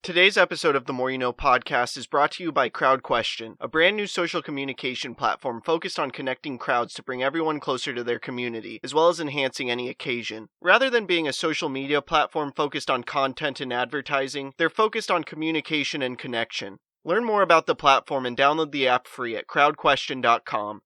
Today's episode of the More You Know podcast is brought to you by CrowdQuestion, a brand new social communication platform focused on connecting crowds to bring everyone closer to their community, as well as enhancing any occasion. Rather than being a social media platform focused on content and advertising, they're focused on communication and connection. Learn more about the platform and download the app free at crowdquestion.com.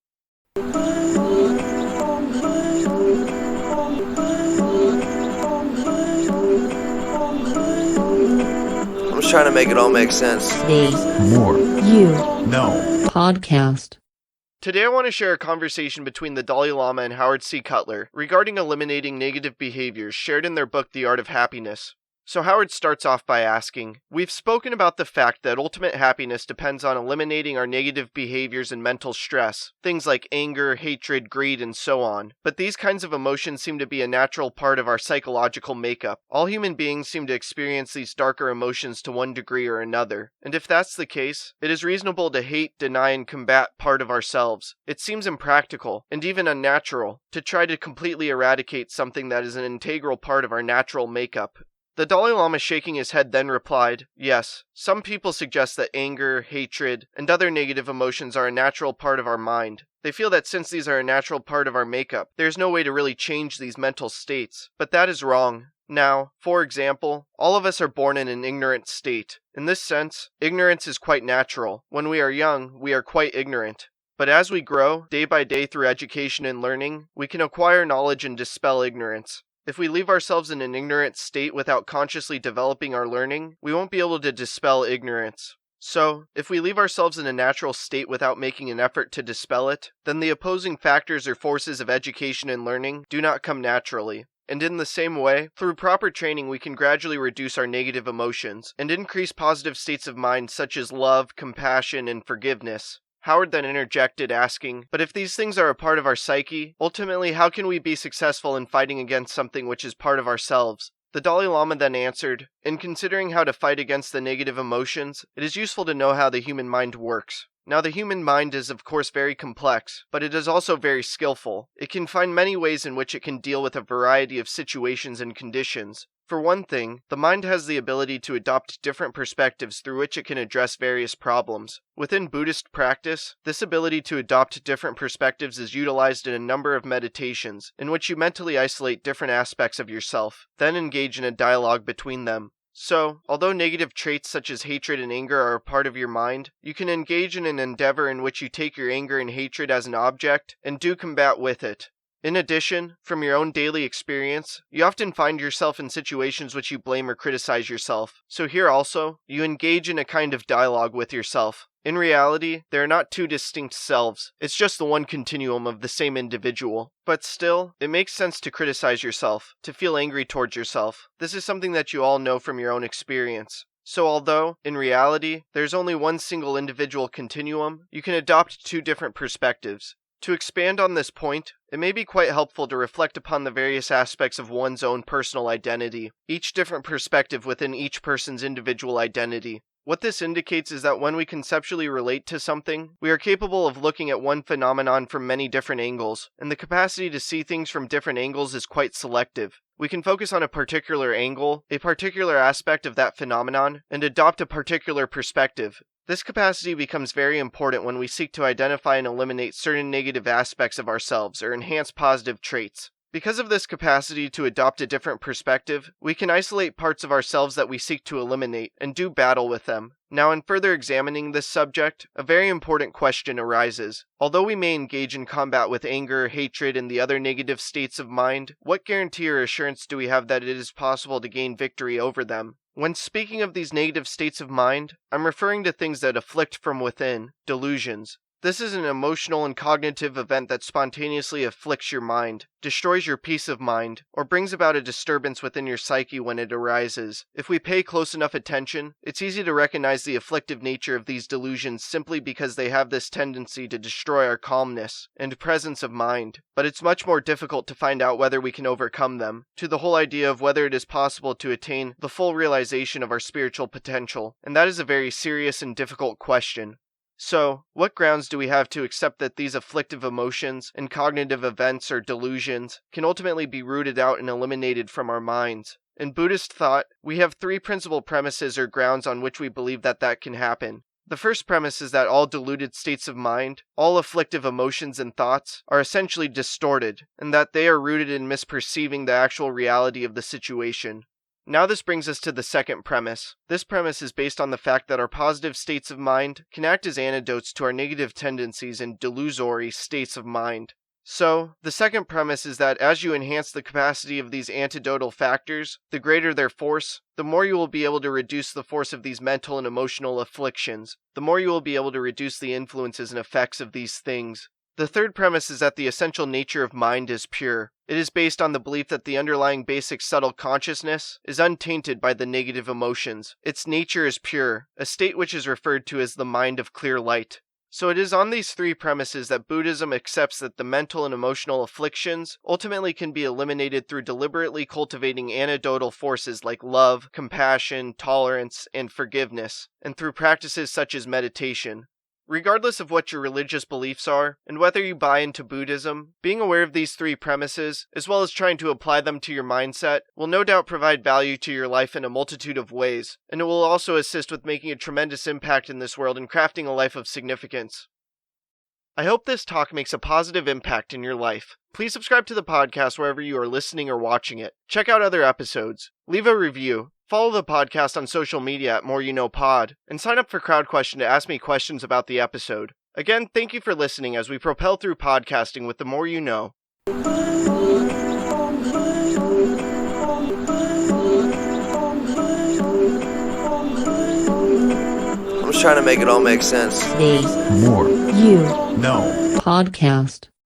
I'm just trying to make it all make sense. Today's More You No podcast. Today I want to share a conversation between the Dalai Lama and Howard C. Cutler regarding eliminating negative behaviors shared in their book The Art of Happiness. So Howard starts off by asking, "We've spoken about the fact that ultimate happiness depends on eliminating our negative behaviors and mental stress, things like anger, hatred, greed, and so on. But these kinds of emotions seem to be a natural part of our psychological makeup. All human beings seem to experience these darker emotions to one degree or another. And if that's the case, it is reasonable to hate, deny, and combat part of ourselves. It seems impractical, and even unnatural, to try to completely eradicate something that is an integral part of our natural makeup." The Dalai Lama, shaking his head, then replied, "Yes, some people suggest that anger, hatred, and other negative emotions are a natural part of our mind. They feel that since these are a natural part of our makeup, there's no way to really change these mental states. But that is wrong. Now, for example, all of us are born in an ignorant state. In this sense, ignorance is quite natural. When we are young, we are quite ignorant. But as we grow, day by day through education and learning, we can acquire knowledge and dispel ignorance. If we leave ourselves in an ignorant state without consciously developing our learning, we won't be able to dispel ignorance. So, if we leave ourselves in a natural state without making an effort to dispel it, then the opposing factors or forces of education and learning do not come naturally. And in the same way, through proper training we can gradually reduce our negative emotions, and increase positive states of mind such as love, compassion, and forgiveness." Howard then interjected, asking, "But if these things are a part of our psyche, ultimately how can we be successful in fighting against something which is part of ourselves?" The Dalai Lama then answered, "In considering how to fight against the negative emotions, it is useful to know how the human mind works. Now the human mind is of course very complex, but it is also very skillful. It can find many ways in which it can deal with a variety of situations and conditions. For one thing, the mind has the ability to adopt different perspectives through which it can address various problems. Within Buddhist practice, this ability to adopt different perspectives is utilized in a number of meditations, in which you mentally isolate different aspects of yourself, then engage in a dialogue between them. So, although negative traits such as hatred and anger are a part of your mind, you can engage in an endeavor in which you take your anger and hatred as an object, and do combat with it. In addition, from your own daily experience, you often find yourself in situations which you blame or criticize yourself. So here also, you engage in a kind of dialogue with yourself. In reality, they are not two distinct selves, it's just the one continuum of the same individual. But still, it makes sense to criticize yourself, to feel angry towards yourself. This is something that you all know from your own experience. So although, in reality, there's only one single individual continuum, you can adopt two different perspectives. To expand on this point, it may be quite helpful to reflect upon the various aspects of one's own personal identity, each different perspective within each person's individual identity. What this indicates is that when we conceptually relate to something, we are capable of looking at one phenomenon from many different angles, and the capacity to see things from different angles is quite selective. We can focus on a particular angle, a particular aspect of that phenomenon, and adopt a particular perspective. This capacity becomes very important when we seek to identify and eliminate certain negative aspects of ourselves or enhance positive traits. Because of this capacity to adopt a different perspective, we can isolate parts of ourselves that we seek to eliminate and do battle with them. Now, in further examining this subject, a very important question arises. Although we may engage in combat with anger, hatred, and the other negative states of mind, what guarantee or assurance do we have that it is possible to gain victory over them? When speaking of these negative states of mind, I'm referring to things that afflict from within, delusions. This is an emotional and cognitive event that spontaneously afflicts your mind, destroys your peace of mind, or brings about a disturbance within your psyche when it arises. If we pay close enough attention, it's easy to recognize the afflictive nature of these delusions simply because they have this tendency to destroy our calmness and presence of mind. But it's much more difficult to find out whether we can overcome them, to the whole idea of whether it is possible to attain the full realization of our spiritual potential, and that is a very serious and difficult question. So, what grounds do we have to accept that these afflictive emotions and cognitive events or delusions can ultimately be rooted out and eliminated from our minds? In Buddhist thought, we have three principal premises or grounds on which we believe that can happen. The first premise is that all deluded states of mind, all afflictive emotions and thoughts, are essentially distorted, and that they are rooted in misperceiving the actual reality of the situation. Now this brings us to the second premise. This premise is based on the fact that our positive states of mind can act as antidotes to our negative tendencies and delusory states of mind. So, the second premise is that as you enhance the capacity of these antidotal factors, the greater their force, the more you will be able to reduce the force of these mental and emotional afflictions, the more you will be able to reduce the influences and effects of these things. The third premise is that the essential nature of mind is pure. It is based on the belief that the underlying basic subtle consciousness is untainted by the negative emotions. Its nature is pure, a state which is referred to as the mind of clear light. So it is on these three premises that Buddhism accepts that the mental and emotional afflictions ultimately can be eliminated through deliberately cultivating antidotal forces like love, compassion, tolerance, and forgiveness, and through practices such as meditation. Regardless of what your religious beliefs are, and whether you buy into Buddhism, being aware of these three premises, as well as trying to apply them to your mindset, will no doubt provide value to your life in a multitude of ways, and it will also assist with making a tremendous impact in this world and crafting a life of significance. I hope this talk makes a positive impact in your life. Please subscribe to the podcast wherever you are listening or watching it. Check out other episodes. Leave a review. Follow the podcast on social media at More You Know Pod, and sign up for Crowd Question to ask me questions about the episode. Again, thank you for listening as we propel through podcasting with the more you know. I'm just trying to make it all make sense. The More You No Podcast.